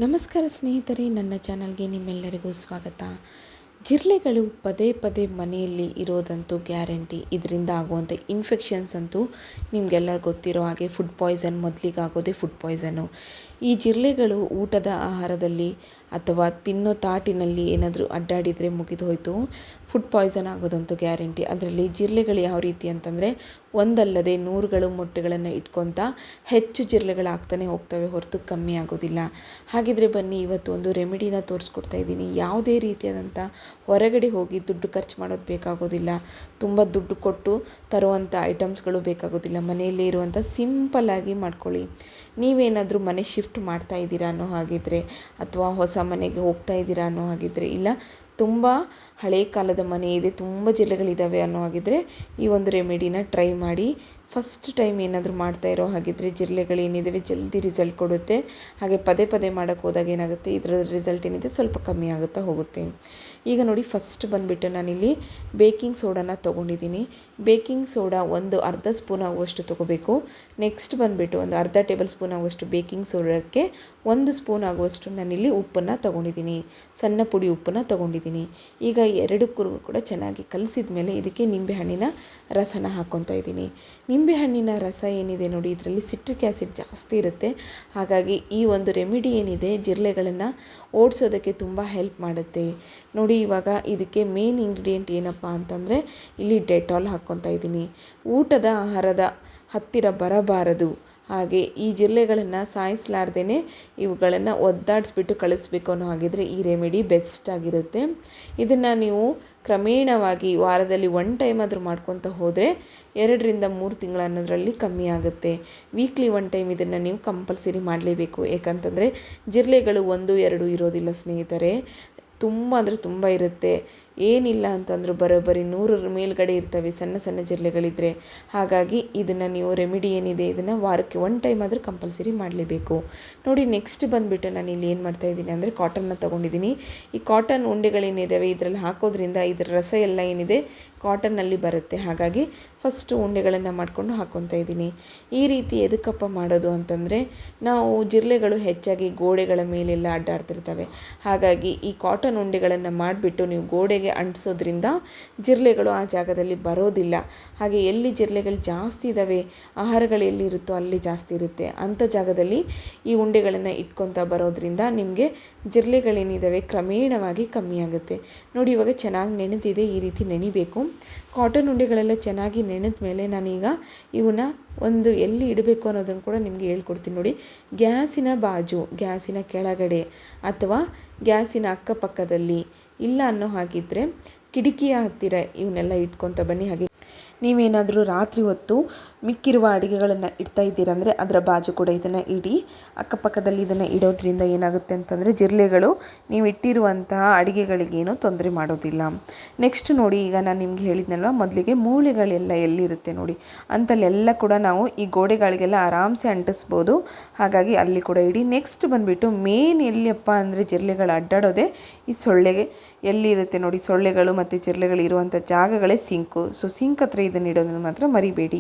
ನಮಸ್ಕಾರ ಸ್ನೇಹಿತರೆ, ನನ್ನ ಚಾನಲ್ಗೆ ನಿಮ್ಮೆಲ್ಲರಿಗೂ ಸ್ವಾಗತ. ಜಿರಳೆಗಳು ಪದೇ ಪದೇ ಮನೆಯಲ್ಲಿ ಇರೋದಂತೂ ಗ್ಯಾರಂಟಿ. ಇದರಿಂದ ಆಗುವಂಥ ಇನ್ಫೆಕ್ಷನ್ಸ್ ಅಂತೂ ನಿಮಗೆಲ್ಲ ಗೊತ್ತಿರೋ ಹಾಗೆ ಫುಡ್ ಪಾಯ್ಸನ್ ಮೊದಲಿಗಾಗೋದೇ ಫುಡ್ ಪಾಯ್ಸನ್ನು. ಈ ಜಿರಳೆಗಳು ಊಟದ ಆಹಾರದಲ್ಲಿ ಅಥವಾ ತಿನ್ನೋ ತಾಟಿನಲ್ಲಿ ಏನಾದರೂ ಅಡ್ಡಾಡಿದರೆ ಮುಗಿದು ಹೋಯಿತು, ಫುಡ್ ಪಾಯ್ಸನ್ ಆಗೋದಂತೂ ಗ್ಯಾರಂಟಿ. ಅದರಲ್ಲಿ ಜಿರಳೆಗಳು ಯಾವ ರೀತಿ ಅಂತಂದರೆ, ಒಂದಲ್ಲದೆ ನೂರುಗಳು ಮೊಟ್ಟೆಗಳನ್ನು ಇಟ್ಕೊತ ಹೆಚ್ಚು ಜಿರಳೆಗಳಾಗ್ತಾನೆ ಹೋಗ್ತವೆ ಹೊರತು ಕಮ್ಮಿ ಆಗೋದಿಲ್ಲ. ಹಾಗಿದ್ರೆ ಬನ್ನಿ, ಇವತ್ತು ಒಂದು ರೆಮಿಡಿನ ತೋರಿಸ್ಕೊಡ್ತಾ ಇದ್ದೀನಿ. ಯಾವುದೇ ರೀತಿಯಾದಂಥ ಹೊರಗಡೆ ಹೋಗಿ ದುಡ್ಡು ಖರ್ಚು ಮಾಡೋದು ಬೇಕಾಗೋದಿಲ್ಲ, ತುಂಬ ದುಡ್ಡು ಕೊಟ್ಟು ತರುವಂಥ ಐಟಮ್ಸ್ಗಳು ಬೇಕಾಗೋದಿಲ್ಲ. ಮನೆಯಲ್ಲೇ ಇರುವಂಥ ಸಿಂಪಲ್ಲಾಗಿ ಮಾಡ್ಕೊಳ್ಳಿ. ನೀವೇನಾದರೂ ಮನೆ ಶಿಫ್ಟ್ ಮಾಡ್ತಾ ಇದ್ದೀರಾ ಅನ್ನೋ ಹಾಗಿದ್ರೆ, ಅಥವಾ ಹೊಸ ಮನೆಗೆ ಹೋಗ್ತಾ ಇದ್ದೀರಾ ಅನ್ನೋ ಹಾಗಿದ್ರೆ, ಇಲ್ಲ ತುಂಬ ಹಳೆಯ ಕಾಲದ ಮನೆ ಇದೆ, ತುಂಬ ಜಿರಳೆಗಳಿದ್ದಾವೆ ಅನ್ನೋ ಹಾಗಿದ್ರೆ ಈ ಒಂದು ರೆಮಿಡಿನ ಟ್ರೈ ಮಾಡಿ. ಫಸ್ಟ್ ಟೈಮ್ ಏನಾದರೂ ಮಾಡ್ತಾ ಇರೋ ಹಾಗಿದ್ರೆ ಜಿರಳೆಗಳೇನಿದ್ದಾವೆ ಜಲ್ದಿ ರಿಸಲ್ಟ್ ಕೊಡುತ್ತೆ. ಹಾಗೆ ಪದೇ ಪದೇ ಮಾಡೋಕ್ಕೆ ಹೋದಾಗ ಏನಾಗುತ್ತೆ, ಇದರ ರಿಸಲ್ಟ್ ಏನಿದೆ ಸ್ವಲ್ಪ ಕಮ್ಮಿ ಆಗುತ್ತಾ ಹೋಗುತ್ತೆ. ಈಗ ನೋಡಿ, ಫಸ್ಟ್ ಬಂದುಬಿಟ್ಟು ನಾನಿಲ್ಲಿ ಬೇಕಿಂಗ್ ಸೋಡಾನ ತೊಗೊಂಡಿದ್ದೀನಿ. ಬೇಕಿಂಗ್ ಸೋಡಾ ಒಂದು ಅರ್ಧ ಸ್ಪೂನ್ ಆಗುವಷ್ಟು ತೊಗೋಬೇಕು. ನೆಕ್ಸ್ಟ್ ಬಂದುಬಿಟ್ಟು ಒಂದು ಅರ್ಧ ಟೇಬಲ್ ಸ್ಪೂನ್ ಆಗುವಷ್ಟು ಬೇಕಿಂಗ್ ಸೋಡಾಕ್ಕೆ 1 ಸ್ಪೂನ್ ಆಗುವಷ್ಟು ನಾನಿಲ್ಲಿ ಉಪ್ಪನ್ನು ತೊಗೊಂಡಿದ್ದೀನಿ, ಸಣ್ಣ ಪುಡಿ ಉಪ್ಪನ್ನು ತೊಗೊಂಡಿದ್ದೀನಿ. ಈಗ ಎರಡಕ್ಕೂ ಕೂಡ ಚೆನ್ನಾಗಿ ಕಲಿಸಿದ ಮೇಲೆ ಇದಕ್ಕೆ ನಿಂಬೆಹಣ್ಣಿನ ರಸನ ಹಾಕ್ಕೊತಾ ಇದ್ದೀನಿ. ನಿಂಬೆಹಣ್ಣಿನ ರಸ ಏನಿದೆ ನೋಡಿ, ಇದರಲ್ಲಿ ಸಿಟ್ರಿಕ್ ಆ್ಯಸಿಡ್ ಜಾಸ್ತಿ ಇರುತ್ತೆ. ಹಾಗಾಗಿ ಈ ಒಂದು ರೆಮಿಡಿ ಏನಿದೆ ಜಿರಳೆಗಳನ್ನು ಓಡಿಸೋದಕ್ಕೆ ತುಂಬ ಹೆಲ್ಪ್ ಮಾಡುತ್ತೆ. ನೋಡಿ, ಇವಾಗ ಇದಕ್ಕೆ ಮೇನ್ ಇಂಗ್ರೀಡಿಯೆಂಟ್ ಏನಪ್ಪ ಅಂತಂದರೆ, ಇಲ್ಲಿ ಡೆಟಾಲ್ ಹಾಕ್ಕೊತಾ ಇದ್ದೀನಿ. ಊಟದ ಆಹಾರದ ಹತ್ತಿರ ಬರಬಾರದು. ಹಾಗೆ ಈ ಜಿರಳೆಗಳನ್ನು ಸಾಯಿಸಲಾರ್ದೇ ಇವುಗಳನ್ನು ಒದ್ದಾಡಿಸ್ಬಿಟ್ಟು ಕಳಿಸ್ಬೇಕು ಅನ್ನೋ ಹಾಗಿದ್ರೆ ಈ ರೆಮಿಡಿ ಬೆಸ್ಟ್ ಆಗಿರುತ್ತೆ. ಇದನ್ನು ನೀವು ಕ್ರಮೇಣವಾಗಿ ವಾರದಲ್ಲಿ 1 ಟೈಮ್ ಆದರೂ ಮಾಡ್ಕೊತ ಹೋದರೆ 2ರಿಂದ 3 ತಿಂಗಳು ಅನ್ನೋದರಲ್ಲಿ ಕಮ್ಮಿ ಆಗುತ್ತೆ. ವೀಕ್ಲಿ 1 ಟೈಮ್ ಇದನ್ನು ನೀವು ಕಂಪಲ್ಸರಿ ಮಾಡಲೇಬೇಕು. ಏಕಂತಂದರೆ ಜಿರಳೆಗಳು 1, 2 ಇರೋದಿಲ್ಲ ಸ್ನೇಹಿತರೆ, ತುಂಬ ಅಂದರೆ ತುಂಬ ಇರುತ್ತೆ. ಏನಿಲ್ಲ ಅಂತಂದರೂ ಬರೋಬ್ಬರಿ 100 ಮೇಲ್ಗಡೆ ಇರ್ತವೆ ಸಣ್ಣ ಸಣ್ಣ ಜಿರಳೆಗಳಿದ್ದರೆ. ಹಾಗಾಗಿ ಇದನ್ನು ನೀವು ರೆಮಿಡಿ ಏನಿದೆ ಇದನ್ನು ವಾರಕ್ಕೆ 1 ಟೈಮ್ ಆದರೂ ಕಂಪಲ್ಸರಿ ಮಾಡಲೇಬೇಕು. ನೋಡಿ, ನೆಕ್ಸ್ಟ್ ಬಂದುಬಿಟ್ಟು ನಾನು ಇಲ್ಲಿ ಏನು ಮಾಡ್ತಾಯಿದ್ದೀನಿ ಅಂದರೆ, ಕಾಟನ್ನ ತೊಗೊಂಡಿದ್ದೀನಿ. ಈ ಕಾಟನ್ ಉಂಡೆಗಳೇನಿದ್ದಾವೆ ಇದರಲ್ಲಿ ಹಾಕೋದ್ರಿಂದ ಇದರ ರಸ ಎಲ್ಲ ಏನಿದೆ ಕಾಟನ್ನಲ್ಲಿ ಬರುತ್ತೆ. ಹಾಗಾಗಿ ಫಸ್ಟು ಉಂಡೆಗಳನ್ನು ಮಾಡಿಕೊಂಡು ಹಾಕ್ಕೊತಾ ಇದ್ದೀನಿ. ಈ ರೀತಿ ಎದಕ್ಕಪ್ಪ ಮಾಡೋದು ಅಂತಂದರೆ, ನಾವು ಜಿರಳೆಗಳು ಹೆಚ್ಚಾಗಿ ಗೋಡೆಗಳ ಮೇಲೆಲ್ಲ ಅಡ್ಡಾಡ್ತಿರ್ತವೆ. ಹಾಗಾಗಿ ಈ ಕಾಟನ್ ಉಂಡೆಗಳನ್ನು ಮಾಡಿಬಿಟ್ಟು ನೀವು ಗೋಡೆಗೆ ಅಂಟಿಸೋದ್ರಿಂದ ಜಿರಳೆಗಳು ಆ ಜಾಗದಲ್ಲಿ ಬರೋದಿಲ್ಲ. ಹಾಗೆ ಎಲ್ಲಿ ಜಿರಳೆಗಳು ಜಾಸ್ತಿ ಇದ್ದಾವೆ, ಆಹಾರಗಳು ಎಲ್ಲಿರುತ್ತೋ ಅಲ್ಲಿ ಜಾಸ್ತಿ ಇರುತ್ತೆ, ಅಂಥ ಜಾಗದಲ್ಲಿ ಈ ಉಂಡೆಗಳನ್ನು ಇಟ್ಕೊತಾ ಬರೋದ್ರಿಂದ ನಿಮಗೆ ಜಿರಳೆಗಳೇನಿದ್ದಾವೆ ಕ್ರಮೇಣವಾಗಿ ಕಮ್ಮಿ ಆಗುತ್ತೆ. ನೋಡಿ, ಇವಾಗ ಚೆನ್ನಾಗಿ ನೆನೆದಿದೆ, ಈ ರೀತಿ ನೆನಿಬೇಕು. ಕಾಟನ್ ಉಂಡೆಗಳೆಲ್ಲ ಚೆನ್ನಾಗಿ ನೆನೆದ ಮೇಲೆ ನಾನೀಗ ಇವನ್ನ ಒಂದು ಎಲ್ಲಿ ಇಡಬೇಕು ಅನ್ನೋದನ್ನು ಕೂಡ ನಿಮಗೆ ಹೇಳ್ಕೊಡ್ತೀನಿ. ನೋಡಿ, ಗ್ಯಾಸಿನ ಬಾಜು, ಗ್ಯಾಸಿನ ಕೆಳಗಡೆ ಅಥವಾ ಗ್ಯಾಸಿನ ಅಕ್ಕಪಕ್ಕದಲ್ಲಿ, ಇಲ್ಲ ಅನ್ನೋ ಹಾಗಿದ್ದರೆ ಕಿಟಕಿಯ ಹತ್ತಿರ ಇವನ್ನೆಲ್ಲ ಇಟ್ಕೊತ ಬನ್ನಿ. ಹಾಗೆ ನೀವೇನಾದರೂ ರಾತ್ರಿ ಹೊತ್ತು ಮಿಕ್ಕಿರುವ ಅಡುಗೆಗಳನ್ನು ಇಡ್ತಾ ಇದ್ದೀರಂದರೆ ಅದರ ಬಾಜು ಕೂಡ ಇದನ್ನು ಇಡಿ. ಅಕ್ಕಪಕ್ಕದಲ್ಲಿ ಇದನ್ನು ಇಡೋದ್ರಿಂದ ಏನಾಗುತ್ತೆ ಅಂತಂದರೆ ಜಿರಳೆಗಳು ನೀವು ಇಟ್ಟಿರುವಂತಹ ಅಡುಗೆಗಳಿಗೇನು ತೊಂದರೆ ಮಾಡೋದಿಲ್ಲ. ನೆಕ್ಸ್ಟ್ ನೋಡಿ, ಈಗ ನಾನು ನಿಮ್ಗೆ ಹೇಳಿದ್ನಲ್ವ ಮೊದಲಿಗೆ ಮೂಳೆಗಳೆಲ್ಲ ಎಲ್ಲಿರುತ್ತೆ ನೋಡಿ, ಅಂತಲ್ಲೆಲ್ಲ ಕೂಡ ನಾವು ಈ ಗೋಡೆಗಳಿಗೆಲ್ಲ ಆರಾಮ್ಸೆ ಅಂಟಿಸ್ಬೋದು. ಹಾಗಾಗಿ ಅಲ್ಲಿ ಕೂಡ ಇಡಿ. ನೆಕ್ಸ್ಟ್ ಬಂದುಬಿಟ್ಟು ಮೇನ್ ಎಲ್ಲಿಯಪ್ಪ ಅಂದರೆ ಜಿರಳೆಗಳು ಅಡ್ಡಾಡೋದೇ ಈ ಸೊಳ್ಳೆಗೆ ಎಲ್ಲಿರುತ್ತೆ ನೋಡಿ, ಸೊಳ್ಳೆಗಳು ಮತ್ತು ಜಿರಳೆಗಳು ಇರುವಂಥ ಜಾಗಗಳೇ ಸಿಂಕು. ಸೊ ಸಿಂಕ್ ಹತ್ರ ಇದನ್ನು ಇಡೋದನ್ನು ಮಾತ್ರ ಮರಿಬೇಡಿ.